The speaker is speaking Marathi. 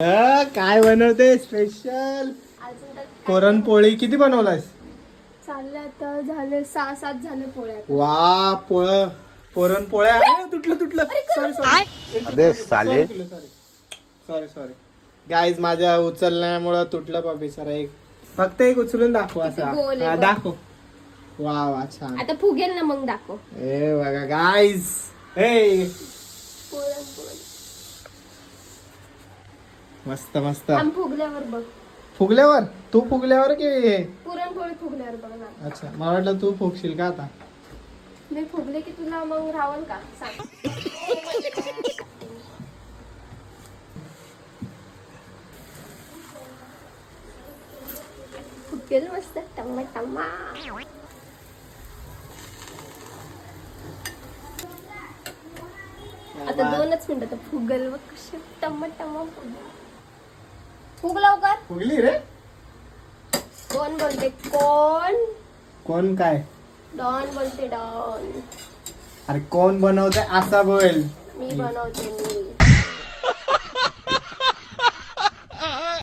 काय बनवते स्पेशल? पुरणपोळी किती बनवलास? चाललं आता झाले 6-7 झाले पोळ्या. वा पुरणपोळ्या. तुटलं सॉरी गाईज माझ्या उचलण्यामुळे तुटलं पापी सर. एक फक्त एक उचलून दाखव असा. गोल आहे हा, बघ. दाखव. वा छान. आता फुगेल ना मग दाखव. ए बघा गाईज. हे पुरणपोळी मस्त आम फुगल्यावर बघ. फुगल्यावर? तू फुगल्यावर की हे? पुरणपोळी फुगल्यावर बघ ना. अच्छा मला वाटलं तू फुगशील का आता. मी फुगले की तुला मग रावल का सांग. फुगेल मस्त टम्मा. आता 2च मिनिटं फुगल बघ कशी टम्मा फुग लवकर. फुगली रे? कोण बोलते? कोण काय? डॉन बोलते डॉन. अरे कोण बनवते असा बोल. मी बनवते मी.